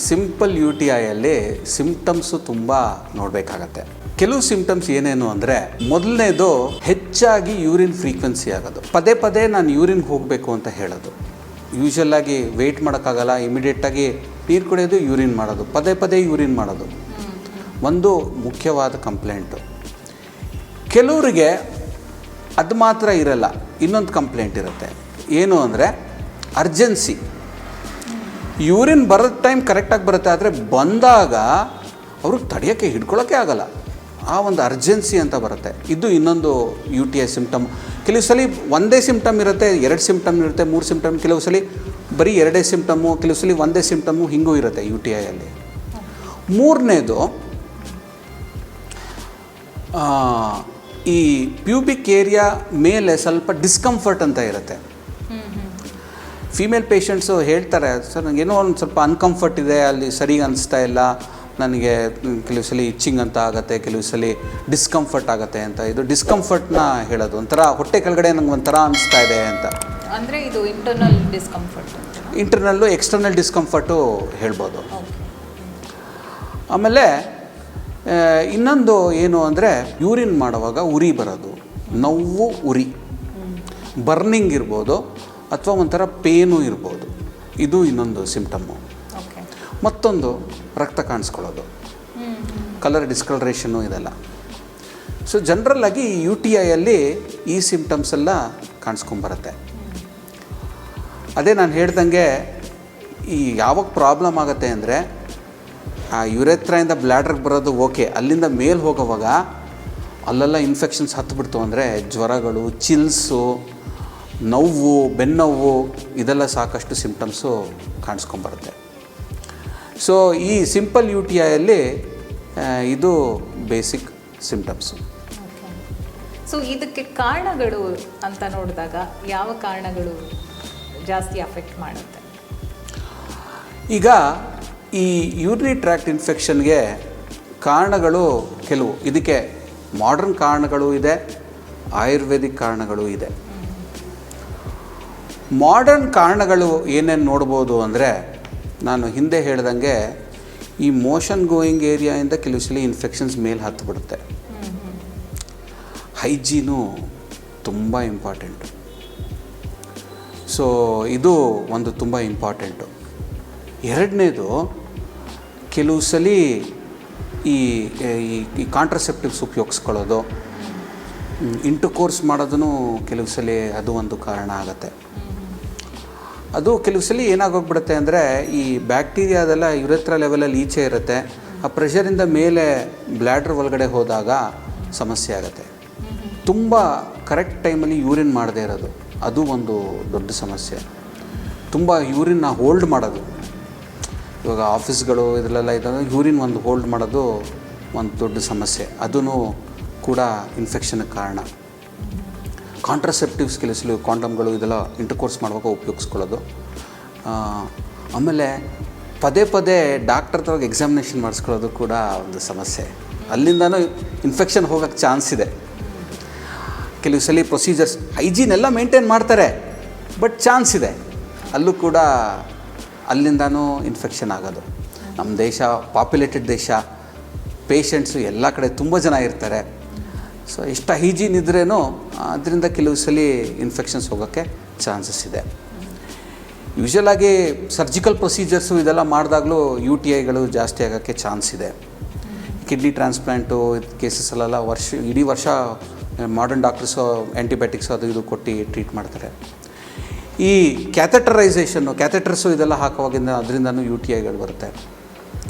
ಸಿಂಪಲ್ UTIಯಲ್ಲಿ ಸಿಂಪ್ಟಮ್ಸು ತುಂಬ ನೋಡಬೇಕಾಗತ್ತೆ. ಕೆಲವು ಸಿಂಪ್ಟಮ್ಸ್ ಏನೇನು ಅಂದರೆ, ಮೊದಲನೇದು ಹೆಚ್ಚಾಗಿ ಯೂರಿನ್ ಫ್ರೀಕ್ವೆನ್ಸಿ ಆಗೋದು. ಪದೇ ಪದೇ ನಾನು ಯೂರಿನ್ ಹೋಗಬೇಕು ಅಂತ ಹೇಳೋದು. ಯೂಶ್ವಲಾಗಿ ವೆಯ್ಟ್ ಮಾಡೋಕ್ಕಾಗಲ್ಲ, ಇಮಿಡಿಯೇಟಾಗಿ ನೀರು ಕುಡಿಯೋದು, ಯೂರಿನ್ ಮಾಡೋದು, ಪದೇ ಪದೇ ಯೂರಿನ್ ಮಾಡೋದು ಒಂದು ಮುಖ್ಯವಾದ ಕಂಪ್ಲೇಂಟು. ಕೆಲವರಿಗೆ ಅದು ಮಾತ್ರ ಇರಲ್ಲ, ಇನ್ನೊಂದು ಕಂಪ್ಲೇಂಟ್ ಇರುತ್ತೆ. ಏನು ಅಂದರೆ ಅರ್ಜೆನ್ಸಿ. ಯೂರಿನ್ ಬರೋದು ಟೈಮ್ ಕರೆಕ್ಟಾಗಿ ಬರುತ್ತೆ, ಆದರೆ ಬಂದಾಗ ಅವ್ರಿಗೆ ತಡೆಯೋಕ್ಕೆ ಹಿಡ್ಕೊಳ್ಳೋಕ್ಕೆ ಆಗಲ್ಲ. ಆ ಒಂದು ಅರ್ಜೆನ್ಸಿ ಅಂತ ಬರುತ್ತೆ. ಇದು ಇನ್ನೊಂದು UTI ಸಿಂಪ್ಟಮ್. ಕೆಲವು ಸಲ ಒಂದೇ ಸಿಂಪ್ಟಮ್ ಇರುತ್ತೆ, 2 ಸಿಂಪ್ಟಮ್ ಇರುತ್ತೆ, 3 ಸಿಂಪ್ಟಮ್, ಕೆಲವು ಸಲ ಬರೀ 2 ಸಿಂಪ್ಟಮ್ಮು, ಕೆಲವು ಸಲ ಒಂದೇ ಸಿಂಪ್ಟಮ್ಮು, ಹಿಂಗೂ ಇರುತ್ತೆ UTIಯಲ್ಲಿ. ಮೂರನೇದು ಈ ಪ್ಯೂಬಿಕ್ ಏರಿಯಾ ಮೇಲೆ ಸ್ವಲ್ಪ ಡಿಸ್ಕಂಫರ್ಟ್ ಅಂತ ಇರುತ್ತೆ. ಫೀಮೇಲ್ ಪೇಷಂಟ್ಸು ಹೇಳ್ತಾರೆ, ಸರ್ ನನಗೇನೋ ಒಂದು ಸ್ವಲ್ಪ ಅನ್ಕಂಫರ್ಟ್ ಇದೆ, ಅಲ್ಲಿ ಸರಿ ಅನಿಸ್ತಾ ಇಲ್ಲ ನನಗೆ, ಕೆಲವು ಸಲ ಇಚ್ಚಿಂಗ್ ಅಂತ ಆಗುತ್ತೆ, ಕೆಲವು ಸಲ ಡಿಸ್ಕಂಫರ್ಟ್ ಆಗುತ್ತೆ ಅಂತ. ಇದು ಡಿಸ್ಕಂಫರ್ಟ್ನ ಹೇಳೋದು. ಒಂಥರ ಹೊಟ್ಟೆ ಕೆಳಗಡೆ ನಂಗೆ ಒಂಥರ ಅನಿಸ್ತಾ ಇದೆ ಅಂತ. ಅಂದರೆ ಇದು ಇಂಟರ್ನಲ್ ಡಿಸ್ಕಂಫರ್ಟ್, ಇಂಟರ್ನಲ್ಲು ಎಕ್ಸ್ಟರ್ನಲ್ ಡಿಸ್ಕಂಫರ್ಟು ಹೇಳ್ಬೋದು. ಆಮೇಲೆ ಇನ್ನೊಂದು ಏನು ಅಂದರೆ, ಯೂರಿನ್ ಮಾಡುವಾಗ ಉರಿ ಬರೋದು, ನೋವು, ಉರಿ, ಬರ್ನಿಂಗ್ ಇರ್ಬೋದು, ಅಥವಾ ಒಂಥರ ಪೇನು ಇರ್ಬೋದು. ಇದು ಇನ್ನೊಂದು ಸಿಂಪ್ಟಮ್ಮು. ಮತ್ತೊಂದು ರಕ್ತ ಕಾಣಿಸ್ಕೊಳ್ಳೋದು, ಕಲರ್ ಡಿಸ್ಕಲರೇಷನ್ನು, ಇದೆಲ್ಲ. ಸೊ ಜನರಲ್ಲಾಗಿ UTIಯಲ್ಲಿ ಈ ಸಿಂಪ್ಟಮ್ಸ್ ಎಲ್ಲ ಕಾಣಿಸ್ಕೊಂಬರುತ್ತೆ. ಅದೇ ನಾನು ಹೇಳ್ದಂಗೆ ಈ ಯಾವಾಗ ಪ್ರಾಬ್ಲಮ್ ಆಗುತ್ತೆ ಅಂದರೆ, ಆ ಯುರೆತ್ರಾಯಿಂದ ಬ್ಲ್ಯಾಡ್ರಿಗೆ ಬರೋದು ಓಕೆ, ಅಲ್ಲಿಂದ ಮೇಲೆ ಹೋಗೋವಾಗ ಅಲ್ಲೆಲ್ಲ ಇನ್ಫೆಕ್ಷನ್ಸ್ ಹತ್ತಿಬಿಡ್ತು ಅಂದರೆ ಜ್ವರಗಳು, ಚಿಲ್ಸು, ನೋವು, ಬೆನ್ನೋವು, ಇದೆಲ್ಲ ಸಾಕಷ್ಟು ಸಿಂಪ್ಟಮ್ಸು ಕಾಣಿಸ್ಕೊಂಬರುತ್ತೆ. ಸೊ ಈ ಸಿಂಪಲ್ UTIಯಲ್ಲಿ ಇದು ಬೇಸಿಕ್ ಸಿಂಪ್ಟಮ್ಸು. ಸೊ ಇದಕ್ಕೆ ಕಾರಣಗಳು ಅಂತ ನೋಡಿದಾಗ ಯಾವ ಕಾರಣಗಳು ಜಾಸ್ತಿ ಅಫೆಕ್ಟ್ ಮಾಡುತ್ತೆ? ಈಗ ಈ ಯೂರಿನರಿ ಟ್ರ್ಯಾಕ್ಟ್ ಇನ್ಫೆಕ್ಷನ್ಗೆ ಕಾರಣಗಳು ಕೆಲವು. ಇದಕ್ಕೆ ಮಾಡರ್ನ್ ಕಾರಣಗಳು ಇದೆ, ಆಯುರ್ವೇದಿಕ್ ಕಾರಣಗಳು ಇದೆ. ಮಾಡರ್ನ್ ಕಾರಣಗಳು ಏನೇನು ನೋಡ್ಬೋದು ಅಂದರೆ, ನಾನು ಹಿಂದೆ ಹೇಳ್ದಂಗೆ ಈ ಮೋಷನ್ ಗೋಯಿಂಗ್ ಏರಿಯಾಯಿಂದ ಕೆಲವು ಸಲ ಇನ್ಫೆಕ್ಷನ್ಸ್ ಮೇಲೆ ಹತ್ತಿಬಿಡುತ್ತೆ. ಹೈಜೀನು ತುಂಬ ಇಂಪಾರ್ಟೆಂಟು. ಸೊ ಇದು ಒಂದು ತುಂಬ ಇಂಪಾರ್ಟೆಂಟು. ಎರಡನೇದು, ಕೆಲವು ಸಲ ಈ ಈ ಕಾಂಟ್ರಸೆಪ್ಟಿವ್ಸ್ ಉಪಯೋಗಿಸ್ಕೊಳ್ಳೋದು, ಇಂಟರ್ಕೋರ್ಸ್ ಮಾಡೋದೂ ಕೆಲವು ಸಲ ಅದು ಒಂದು ಕಾರಣ ಆಗುತ್ತೆ. ಅದು ಕೆಲವು ಸಲ ಏನಾಗೋಗ್ಬಿಡುತ್ತೆ ಅಂದರೆ ಈ ಬ್ಯಾಕ್ಟೀರಿಯಾದೆಲ್ಲ ಯುರೆತ್ರ ಲೆವೆಲಲ್ಲಿ ಈಚೆ ಇರುತ್ತೆ, ಆ ಪ್ರೆಷರಿಂದ ಮೇಲೆ ಬ್ಲ್ಯಾಡ್ರ್ ಒಳಗಡೆ ಹೋದಾಗ ಸಮಸ್ಯೆ ಆಗುತ್ತೆ. ತುಂಬ ಕರೆಕ್ಟ್ ಟೈಮಲ್ಲಿ ಯೂರಿನ್ ಮಾಡದೇ ಇರೋದು ಅದು ಒಂದು ದೊಡ್ಡ ಸಮಸ್ಯೆ. ತುಂಬ ಯೂರಿನ್ನ ಹೋಲ್ಡ್ ಮಾಡೋದು, ಇವಾಗ ಆಫೀಸ್ಗಳು ಇದರಲ್ಲೆಲ್ಲ ಇದ್ದಾಗ ಯೂರಿನ್ ಒಂದು ಹೋಲ್ಡ್ ಮಾಡೋದು ಒಂದು ದೊಡ್ಡ ಸಮಸ್ಯೆ, ಅದೂ ಕೂಡ ಇನ್ಫೆಕ್ಷನ್ಗೆ ಕಾರಣ. ಕಾಂಟ್ರಸೆಪ್ಟಿವ್ಸ್ ಕೆಲವು ಕಾಂಡಮ್ಗಳು ಇದೆಲ್ಲ ಇಂಟರ್ಕೋರ್ಸ್ ಮಾಡುವಾಗ ಉಪಯೋಗಿಸ್ಕೊಳ್ಳೋದು. ಆಮೇಲೆ ಪದೇ ಪದೇ ಡಾಕ್ಟರ್ ಹತ್ರ ಎಕ್ಸಾಮಿನೇಷನ್ ಮಾಡಿಸ್ಕೊಳ್ಳೋದು ಕೂಡ ಒಂದು ಸಮಸ್ಯೆ. ಅಲ್ಲಿಂದನೂ ಇನ್ಫೆಕ್ಷನ್ ಹೋಗೋಕ್ಕೆ ಚಾನ್ಸ್ ಇದೆ. ಕೆಲವು ಸಲ ಪ್ರೊಸೀಜರ್ಸ್ ಹೈಜೀನ್ ಎಲ್ಲ ಮೇಂಟೈನ್ ಮಾಡ್ತಾರೆ, ಬಟ್ ಚಾನ್ಸ್ ಇದೆ ಅಲ್ಲೂ ಕೂಡ ಅಲ್ಲಿಂದನೂ ಇನ್ಫೆಕ್ಷನ್ ಆಗೋದು. ನಮ್ಮ ದೇಶ ಪಾಪ್ಯುಲೇಟೆಡ್ ದೇಶ, ಪೇಷಂಟ್ಸು ಎಲ್ಲ ಕಡೆ ತುಂಬ ಜನ ಇರ್ತಾರೆ. ಸೊ ಎಷ್ಟು ಹೈಜೀನ್ ಇದ್ರೇನು ಅದರಿಂದ ಕೆಲವು ಸಲ ಇನ್ಫೆಕ್ಷನ್ಸ್ ಹೋಗೋಕ್ಕೆ ಚಾನ್ಸಸ್ ಇದೆ. ಯೂಶ್ವಲಾಗಿ ಸರ್ಜಿಕಲ್ ಪ್ರೊಸೀಜರ್ಸು ಇದೆಲ್ಲ ಮಾಡಿದಾಗಲೂ UTIಗಳು ಜಾಸ್ತಿ ಆಗೋಕ್ಕೆ ಚಾನ್ಸ್ ಇದೆ. ಕಿಡ್ನಿ ಟ್ರಾನ್ಸ್ಪ್ಲಾಂಟು ಕೇಸಸ್ಸಲ್ಲೆಲ್ಲ ಇಡೀ ವರ್ಷ ಮಾಡರ್ನ್ ಡಾಕ್ಟರ್ಸು ಆ್ಯಂಟಿಬಯೋಟಿಕ್ಸು ಅದು ಇದು ಕೊಟ್ಟು ಟ್ರೀಟ್ ಮಾಡ್ತಾರೆ. ಈ ಕ್ಯಾಥೆಟರ್ಸು ಇದೆಲ್ಲ ಹಾಕುವಾಗಿಂದ ಅದರಿಂದನೂ UTIಗಳು ಬರುತ್ತೆ.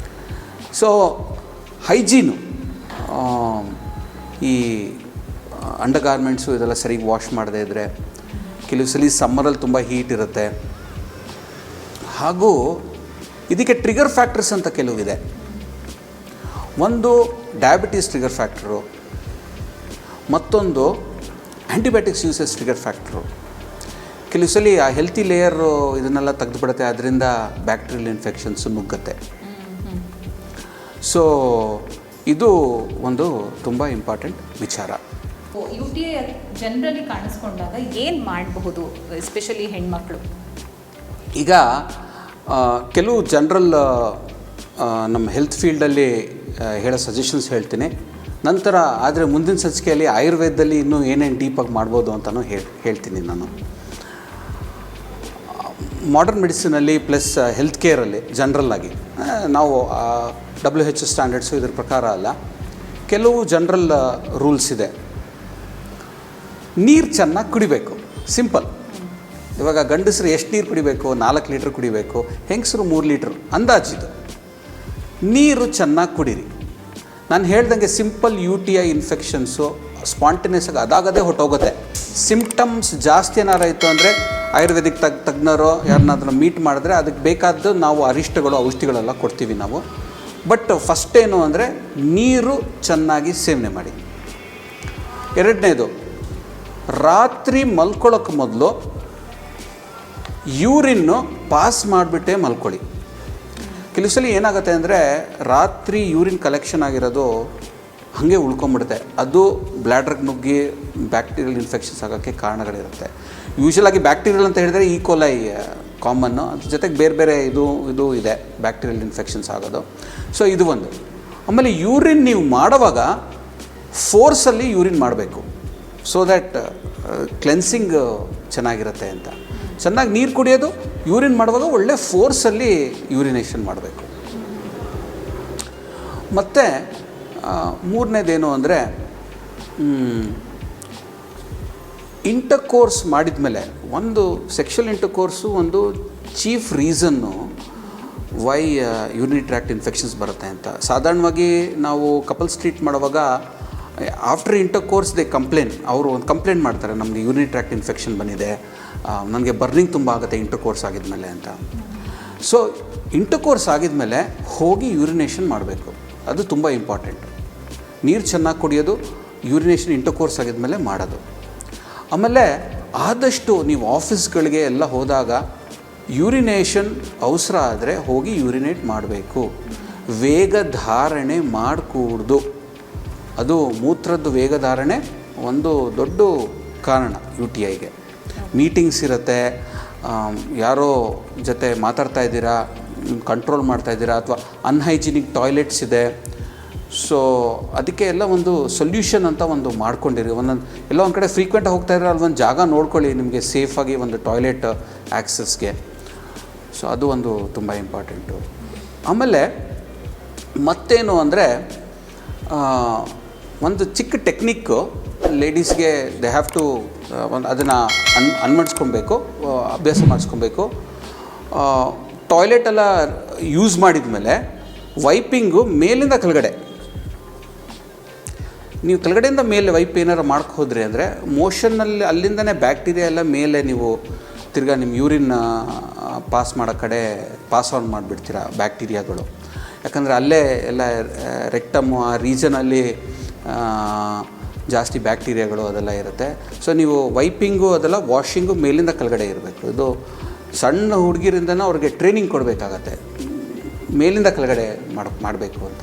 ಸೊ ಹೈಜೀನು, ಈ ಅಂಡರ್ ಗಾರ್ಮೆಂಟ್ಸು ಇದೆಲ್ಲ ಸರಿಗೆ ವಾಶ್ ಮಾಡದೇ ಇದ್ದರೆ, ಕೆಲವು ಸಲ ಸಮ್ಮರಲ್ಲಿ ತುಂಬ ಹೀಟ್ ಇರುತ್ತೆ. ಹಾಗೂ ಇದಕ್ಕೆ ಟ್ರಿಗರ್ ಫ್ಯಾಕ್ಟರ್ಸ್ ಅಂತ ಕೆಲವಿದೆ. ಒಂದು ಡಯಾಬಿಟೀಸ್ ಟ್ರಿಗರ್ ಫ್ಯಾಕ್ಟರು, ಮತ್ತೊಂದು ಆ್ಯಂಟಿಬಯೋಟಿಕ್ಸ್ ಯೂಸಸ್ ಟ್ರಿಗರ್ ಫ್ಯಾಕ್ಟರು. ಕೆಲವು ಸಲ ಆ ಹೆಲ್ತಿ ಲೇಯರು ಇದನ್ನೆಲ್ಲ ತೆಗೆದುಬಿಡುತ್ತೆ, ಅದರಿಂದ ಬ್ಯಾಕ್ಟೀರಿಯಲ್ ಇನ್ಫೆಕ್ಷನ್ಸು ನುಗ್ಗುತ್ತೆ. ಸೊ ಇದು ಒಂದು ತುಂಬ ಇಂಪಾರ್ಟೆಂಟ್ ವಿಚಾರ. UTI ಜನರಲಿ ಕಾಣಿಸ್ಕೊಂಡಾಗ ಏನು ಮಾಡಬಹುದು, ಎಸ್ಪೆಷಲಿ ಹೆಣ್ಮಕ್ಳು? ಈಗ ಕೆಲವು ಜನರಲ್ ನಮ್ಮ ಹೆಲ್ತ್ ಫೀಲ್ಡಲ್ಲಿ ಹೇಳೋ ಸಜೆಷನ್ಸ್ ಹೇಳ್ತೀನಿ. ನಂತರ ಆದರೆ ಮುಂದಿನ ಸಂಚಿಕೆಯಲ್ಲಿ ಆಯುರ್ವೇದದಲ್ಲಿ ಇನ್ನೂ ಏನೇನು ಡೀಪಾಗಿ ಮಾಡ್ಬೋದು ಅಂತಲೂ ಹೇಳ್ತೀನಿ ನಾನು. ಮಾಡರ್ನ್ ಮೆಡಿಸಿನಲ್ಲಿ ಪ್ಲಸ್ ಹೆಲ್ತ್ ಕೇರಲ್ಲಿ ಜನರಲ್ಲಾಗಿ ನಾವು WHO ಸ್ಟ್ಯಾಂಡರ್ಡ್ಸು ಇದ್ರ ಪ್ರಕಾರ ಅಲ್ಲ, ಕೆಲವು ಜನರಲ್ ರೂಲ್ಸ್ ಇದೆ. ನೀರು ಚೆನ್ನಾಗಿ ಕುಡಿಬೇಕು, ಸಿಂಪಲ್. ಇವಾಗ ಗಂಡಸರು ಎಷ್ಟು ನೀರು ಕುಡಿಬೇಕು? 4 ಲೀಟ್ರ್ ಕುಡಿಬೇಕು, ಹೆಂಗಸರು 3 ಲೀಟ್ರ್ ಅಂದಾಜಿದು. ನೀರು ಚೆನ್ನಾಗಿ ಕುಡೀರಿ. ನಾನು ಹೇಳ್ದಂಗೆ ಸಿಂಪಲ್ UTI ಇನ್ಫೆಕ್ಷನ್ಸು ಸ್ಪಾಂಟೇನಿಯಸ್ ಆಗಿ ಅದಾಗದೇ ಹೊಟ್ಟೋಗುತ್ತೆ. ಸಿಂಪ್ಟಮ್ಸ್ ಜಾಸ್ತಿ ಏನಾರು ಇತ್ತು ಅಂದರೆ ಆಯುರ್ವೇದಿಕ್ ತಜ್ಞರು ಯಾರನ್ನಾದ್ರೂ ಮೀಟ್ ಮಾಡಿದ್ರೆ ಅದಕ್ಕೆ ಬೇಕಾದ್ದು ನಾವು ಅರಿಷ್ಟಗಳು ಔಷಧಿಗಳೆಲ್ಲ ಕೊಡ್ತೀವಿ ನಾವು. ಬಟ್ ಫಸ್ಟ್ ಏನು ಅಂದರೆ ನೀರು ಚೆನ್ನಾಗಿ ಸೇವನೆ ಮಾಡಿ. ಎರಡನೇದು, ರಾತ್ರಿ ಮಲ್ಕೊಳ್ಳೋಕ್ಕೆ ಮೊದಲು ಯೂರಿನ್ನು ಪಾಸ್ ಮಾಡಿಬಿಟ್ಟೇ ಮಲ್ಕೊಳ್ಳಿ. ಕೆಲವು ಸಲ ಏನಾಗುತ್ತೆ ಅಂದರೆ ರಾತ್ರಿ ಯೂರಿನ್ ಕಲೆಕ್ಷನ್ ಆಗಿರೋದು ಹಾಗೆ ಉಳ್ಕೊಂಬಿಡುತ್ತೆ, ಅದು ಬ್ಲ್ಯಾಡ್ರಿಗೆ ನುಗ್ಗಿ ಬ್ಯಾಕ್ಟೀರಿಯಲ್ ಇನ್ಫೆಕ್ಷನ್ಸ್ ಆಗೋಕ್ಕೆ ಕಾರಣಗಳಿರುತ್ತೆ. ಯೂಶ್ವಲಾಗಿ ಬ್ಯಾಕ್ಟೀರಿಯಲ್ ಅಂತ ಹೇಳಿದರೆ ಈಕೋಲೈ ಕಾಮನ್ನು, ಅದ್ರ ಜೊತೆಗೆ ಬೇರೆ ಬೇರೆ ಇದು ಇದೆ ಬ್ಯಾಕ್ಟೀರಿಯಲ್ ಇನ್ಫೆಕ್ಷನ್ಸ್ ಆಗೋದು. ಸೊ ಇದು ಒಂದು. ಆಮೇಲೆ ಯೂರಿನ್ ನೀವು ಮಾಡುವಾಗ ಫೋರ್ಸಲ್ಲಿ ಯೂರಿನ್ ಮಾಡಬೇಕು, ಸೊ ದ್ಯಾಟ್ ಕ್ಲೆನ್ಸಿಂಗ್ ಚೆನ್ನಾಗಿರುತ್ತೆ ಅಂತ. ಚೆನ್ನಾಗಿ ನೀರು ಕುಡಿಯೋದು, ಯೂರಿನ್ ಮಾಡುವಾಗ ಒಳ್ಳೆ ಫೋರ್ಸಲ್ಲಿ ಯೂರಿನೇಷನ್ ಮಾಡಬೇಕು. ಮತ್ತು ಮೂರನೇದೇನು ಅಂದರೆ ಇಂಟರ್ಕೋರ್ಸ್ ಮಾಡಿದ ಮೇಲೆ, ಒಂದು ಸೆಕ್ಷುವಲ್ ಇಂಟರ್ಕೋರ್ಸು ಒಂದು chief reason why urinary tract infections ಬರುತ್ತೆ ಅಂತ. ಸಾಧಾರಣವಾಗಿ ನಾವು ಕಪಲ್ಸ್ ಟ್ರೀಟ್ ಮಾಡುವಾಗ ಆಫ್ಟರ್ ಇಂಟರ್ಕೋರ್ಸ್ ಅವರು ಒಂದು ಕಂಪ್ಲೇಂಟ್ ಮಾಡ್ತಾರೆ, ನಮಗೆ ಯೂರಿನರಿ ಟ್ರ್ಯಾಕ್ಟ್ ಇನ್ಫೆಕ್ಷನ್ ಬಂದಿದೆ, ನನಗೆ ಬರ್ನಿಂಗ್ ತುಂಬ ಆಗುತ್ತೆ ಇಂಟರ್ಕೋರ್ಸ್ ಆಗಿದ್ಮೇಲೆ ಅಂತ. ಸೊ ಇಂಟರ್ಕೋರ್ಸ್ ಆಗಿದ್ಮೇಲೆ ಹೋಗಿ ಯೂರಿನೇಷನ್ ಮಾಡಬೇಕು, ಅದು ತುಂಬ ಇಂಪಾರ್ಟೆಂಟ್. ನೀರು ಚೆನ್ನಾಗಿ ಕುಡಿಯೋದು, ಯೂರಿನೇಷನ್ ಇಂಟರ್ಕೋರ್ಸ್ ಆಗಿದ್ಮೇಲೆ ಮಾಡೋದು. ಆಮೇಲೆ ಆದಷ್ಟು ನೀವು ಆಫೀಸ್ಗಳಿಗೆ ಎಲ್ಲ ಹೋದಾಗ ಯೂರಿನೇಷನ್ ಅವಸರ ಆದರೆ ಹೋಗಿ ಯೂರಿನೇಟ್ ಮಾಡಬೇಕು. ವೇಗಧಾರಣೆ ಮಾಡಕೂಡ್ದು, ಅದು ಮೂತ್ರದ್ದು ವೇಗಧಾರಣೆ ಒಂದು ದೊಡ್ಡ ಕಾರಣ UTIಗೆ. ಮೀಟಿಂಗ್ಸ್ ಇರುತ್ತೆ, ಯಾರೋ ಜೊತೆ ಮಾತಾಡ್ತಾ ಇದ್ದೀರಾ, ಕಂಟ್ರೋಲ್ ಮಾಡ್ತಾಯಿದ್ದೀರಾ, ಅಥವಾ ಅನ್ಹೈಜಿನಿಕ್ ಟಾಯ್ಲೆಟ್ಸ್ ಇದೆ. ಸೊ ಅದಕ್ಕೆ ಎಲ್ಲ ಒಂದು ಸೊಲ್ಯೂಷನ್ ಅಂತ ಒಂದು ಮಾಡ್ಕೊಂಡಿರಿ. ಎಲ್ಲ ಒಂದು ಕಡೆ ಫ್ರೀಕ್ವೆಂಟಾಗಿ ಹೋಗ್ತಾಯಿದ್ರೆ ಅಲ್ಲಿ ಒಂದು ಜಾಗ ನೋಡ್ಕೊಳ್ಳಿ ನಿಮಗೆ ಸೇಫಾಗಿ ಒಂದು ಟಾಯ್ಲೆಟ್ ಆ್ಯಕ್ಸಸ್ಗೆ. ಸೊ ಅದು ಒಂದು ತುಂಬ ಇಂಪಾರ್ಟೆಂಟು. ಆಮೇಲೆ ಮತ್ತೇನು ಅಂದರೆ ಒಂದು ಚಿಕ್ಕ ಟೆಕ್ನಿಕ್ಕು ಲೇಡೀಸ್ಗೆ ದೇ ಹ್ಯಾವ್ ಟು ಅದನ್ನು ಅನ್ವಡಿಸ್ಕೊಬೇಕು, ಅಭ್ಯಾಸ ಮಾಡಿಸ್ಕೊಬೇಕು. ಟಾಯ್ಲೆಟೆಲ್ಲ ಯೂಸ್ ಮಾಡಿದ ಮೇಲೆ ವೈಪಿಂಗು ಮೇಲಿಂದ ಕೆಳಗಡೆ, ನೀವು ಕೆಳಗಡೆಯಿಂದ ಮೇಲೆ ವೈಪ್ ಏನಾರು ಮಾಡಕ್ಕೆ ಹೋದ್ರಿ ಅಂದರೆ ಮೋಷನ್ನಲ್ಲಿ ಅಲ್ಲಿಂದನೇ ಬ್ಯಾಕ್ಟೀರಿಯಾ ಎಲ್ಲ ಮೇಲೆ ನೀವು ತಿರ್ಗಾ ನಿಮ್ಮ ಯೂರಿನ್ ಪಾಸ್ ಮಾಡೋ ಕಡೆ ಪಾಸ್ ಆನ್ ಮಾಡಿಬಿಡ್ತೀರ ಬ್ಯಾಕ್ಟೀರಿಯಾಗಳು. ಯಾಕಂದರೆ ಅಲ್ಲೇ ಎಲ್ಲ ರೆಕ್ಟಮು ಆ ರೀಜನಲ್ಲಿ ಜಾಸ್ತಿ ಬ್ಯಾಕ್ಟೀರಿಯಾಗಳು ಅದೆಲ್ಲ ಇರುತ್ತೆ. ಸೊ ನೀವು ವೈಪಿಂಗು ಅದೆಲ್ಲ ವಾಷಿಂಗು ಮೇಲಿಂದ ಕೆಳಗಡೆ ಇರಬೇಕು. ಇದು ಸಣ್ಣ ಹುಡುಗಿರಿಂದನೂ ಅವ್ರಿಗೆ ಟ್ರೈನಿಂಗ್ ಕೊಡಬೇಕಾಗತ್ತೆ, ಮೇಲಿಂದ ಕೆಳಗಡೆ ಮಾಡಬೇಕು ಅಂತ.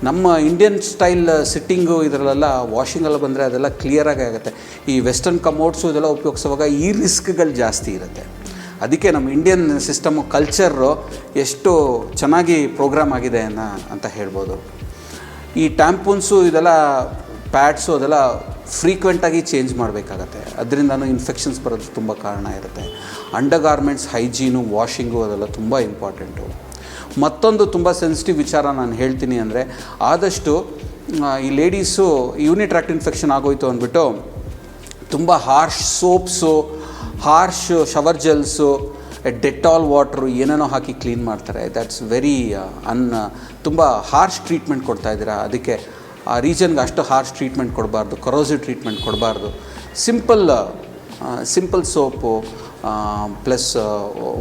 ನಮ್ಮ ಇಂಡಿಯನ್ ಸ್ಟೈಲ್ ಸಿಟ್ಟಿಂಗು ಇದರಲ್ಲೆಲ್ಲ ವಾಷಿಂಗೆಲ್ಲ ಬಂದರೆ ಅದೆಲ್ಲ ಕ್ಲಿಯರಾಗಿ ಆಗುತ್ತೆ. ಈ ವೆಸ್ಟರ್ನ್ ಕಮೋಡ್ಸು ಇದೆಲ್ಲ ಉಪಯೋಗಿಸುವಾಗ ಈ ರಿಸ್ಕ್ಗಳು ಜಾಸ್ತಿ ಇರುತ್ತೆ. ಅದಕ್ಕೆ ನಮ್ಮ ಇಂಡಿಯನ್ ಸಿಸ್ಟಮು ಕಲ್ಚರು ಎಷ್ಟು ಚೆನ್ನಾಗಿ ಪ್ರೋಗ್ರಾಮ್ ಆಗಿದೆ ಅಂತ ಹೇಳ್ಬೋದು. ಈ ಟ್ಯಾಂಪೂನ್ಸು ಇದೆಲ್ಲ ಪ್ಯಾಡ್ಸು ಅದೆಲ್ಲ ಫ್ರೀಕ್ವೆಂಟಾಗಿ ಚೇಂಜ್ ಮಾಡಬೇಕಾಗತ್ತೆ. ಅದರಿಂದನೂ ಇನ್ಫೆಕ್ಷನ್ಸ್ ಬರೋದು ತುಂಬ ಕಾರಣ ಇರುತ್ತೆ. ಅಂಡರ್ ಗಾರ್ಮೆಂಟ್ಸ್ ಹೈಜೀನು, ವಾಷಿಂಗು ಅದೆಲ್ಲ ತುಂಬ ಇಂಪಾರ್ಟೆಂಟು. ಮತ್ತೊಂದು ತುಂಬ ಸೆನ್ಸಿಟಿವ್ ವಿಚಾರ ನಾನು ಹೇಳ್ತೀನಿ ಅಂದರೆ, ಆದಷ್ಟು ಈ ಲೇಡೀಸು ಯೂರಿನರಿ ಟ್ರ್ಯಾಕ್ಟ್ ಇನ್ಫೆಕ್ಷನ್ ಆಗೋಯ್ತು ಅಂದ್ಬಿಟ್ಟು ತುಂಬ harsh soaps, harsh shower gels, Dettol water ಏನೇನೋ ಹಾಕಿ ಕ್ಲೀನ್ ಮಾಡ್ತಾರೆ. ದ್ಯಾಟ್ಸ್ ವೆರಿ ತುಂಬ ಹಾರ್ಶ್ ಟ್ರೀಟ್ಮೆಂಟ್ ಕೊಡ್ತಾಯಿದ್ದೀರಾ. ಅದಕ್ಕೆ ಆ ರೀಜನ್ಗೆ ಅಷ್ಟು ಹಾರ್ಶ್ ಟ್ರೀಟ್ಮೆಂಟ್ ಕೊಡಬಾರ್ದು, ಕರೋಸಿವ್ ಟ್ರೀಟ್ಮೆಂಟ್ ಕೊಡಬಾರ್ದು. Simple soap plus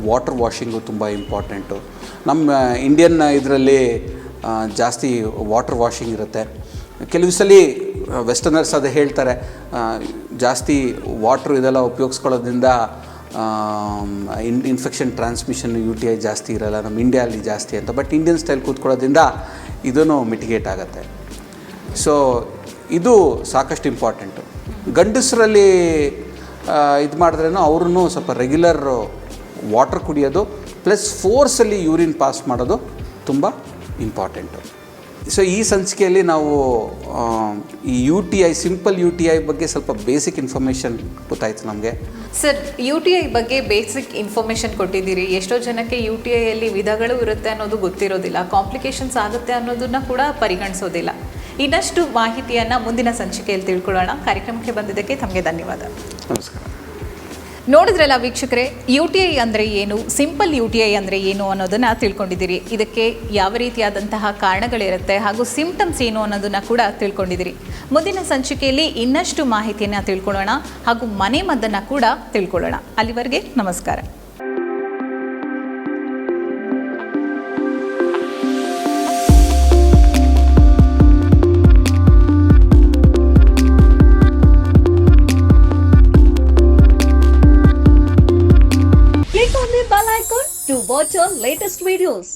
water washing ತುಂಬ ಇಂಪಾರ್ಟೆಂಟು. ನಮ್ಮ ಇಂಡಿಯನ್ ಇದರಲ್ಲಿ ಜಾಸ್ತಿ ವಾಟರ್ ವಾಷಿಂಗ್ ಇರುತ್ತೆ. ಕೆಲವು ಸಲ ವೆಸ್ಟರ್ನರ್ಸ್ ಅದು ಹೇಳ್ತಾರೆ, ಜಾಸ್ತಿ ವಾಟ್ರು ಇದೆಲ್ಲ ಉಪಯೋಗಿಸ್ಕೊಳ್ಳೋದ್ರಿಂದ ಇನ್ಫೆಕ್ಷನ್ ಟ್ರಾನ್ಸ್ಮಿಷನ್ UTI ಜಾಸ್ತಿ ಇರೋಲ್ಲ ನಮ್ಮ ಇಂಡಿಯಾದಲ್ಲಿ ಜಾಸ್ತಿ ಅಂತ. ಬಟ್ ಇಂಡಿಯನ್ ಸ್ಟೈಲ್ ಕೂತ್ಕೊಳ್ಳೋದ್ರಿಂದ ಇದೂ ಮಿಟಿಗೇಟ್ ಆಗುತ್ತೆ. ಸೊ ಇದು ಸಾಕಷ್ಟು ಇಂಪಾರ್ಟೆಂಟು. ಗಂಡಸರಲ್ಲಿ ಇದು ಮಾಡಿದ್ರೇನೋ ಅವ್ರೂ ಸ್ವಲ್ಪ ರೆಗ್ಯುಲರ್ ವಾಟರ್ ಕುಡಿಯೋದು ಪ್ಲಸ್ ಫೋರ್ಸಲ್ಲಿ ಯೂರಿನ್ ಪಾಸ್ ಮಾಡೋದು ತುಂಬ ಇಂಪಾರ್ಟೆಂಟು. ಸೊ ಈ ಸಂಚಿಕೆಯಲ್ಲಿ ನಾವು ಈ UTI, ಸಿಂಪಲ್ UTI ಬಗ್ಗೆ ಸ್ವಲ್ಪ ಬೇಸಿಕ್ ಇನ್ಫಾರ್ಮೇಷನ್ ಗೊತ್ತಾಯಿತು ನಮಗೆ. ಸರ್, UTI ಬಗ್ಗೆ ಬೇಸಿಕ್ ಇನ್ಫಾರ್ಮೇಷನ್ ಕೊಟ್ಟಿದ್ದೀರಿ. ಎಷ್ಟೋ ಜನಕ್ಕೆ UTIಯಲ್ಲಿ ವಿಧಗಳು ಇರುತ್ತೆ ಅನ್ನೋದು ಗೊತ್ತಿರೋದಿಲ್ಲ, ಕಾಂಪ್ಲಿಕೇಶನ್ಸ್ ಆಗುತ್ತೆ ಅನ್ನೋದನ್ನು ಕೂಡ ಪರಿಗಣಿಸೋದಿಲ್ಲ. ಇನ್ನಷ್ಟು ಮಾಹಿತಿಯನ್ನು ಮುಂದಿನ ಸಂಚಿಕೆಯಲ್ಲಿ ತಿಳ್ಕೊಳ್ಳೋಣ. ಕಾರ್ಯಕ್ರಮಕ್ಕೆ ಬಂದಿದ್ದಕ್ಕೆ ತಮಗೆ ಧನ್ಯವಾದ. ನಮಸ್ಕಾರ. ನೋಡಿದ್ರಲ್ಲ ವೀಕ್ಷಕರೇ, UTI ಅಂದರೆ ಏನು, ಸಿಂಪಲ್ UTI ಅಂದರೆ ಏನು ಅನ್ನೋದನ್ನು ತಿಳ್ಕೊಂಡಿದ್ದೀರಿ. ಇದಕ್ಕೆ ಯಾವ ರೀತಿಯಾದಂತಹ ಕಾರಣಗಳಿರುತ್ತೆ ಹಾಗೂ ಸಿಂಪ್ಟಮ್ಸ್ ಏನು ಅನ್ನೋದನ್ನು ಕೂಡ ತಿಳ್ಕೊಂಡಿದ್ದೀರಿ. ಮುಂದಿನ ಸಂಚಿಕೆಯಲ್ಲಿ ಇನ್ನಷ್ಟು ಮಾಹಿತಿಯನ್ನು ತಿಳ್ಕೊಳ್ಳೋಣ ಹಾಗೂ ಮನೆ ಮದ್ದನ್ನು ಕೂಡ ತಿಳ್ಕೊಳ್ಳೋಣ. ಅಲ್ಲಿವರೆಗೆ ನಮಸ್ಕಾರ. Click on the bell icon to watch our latest videos.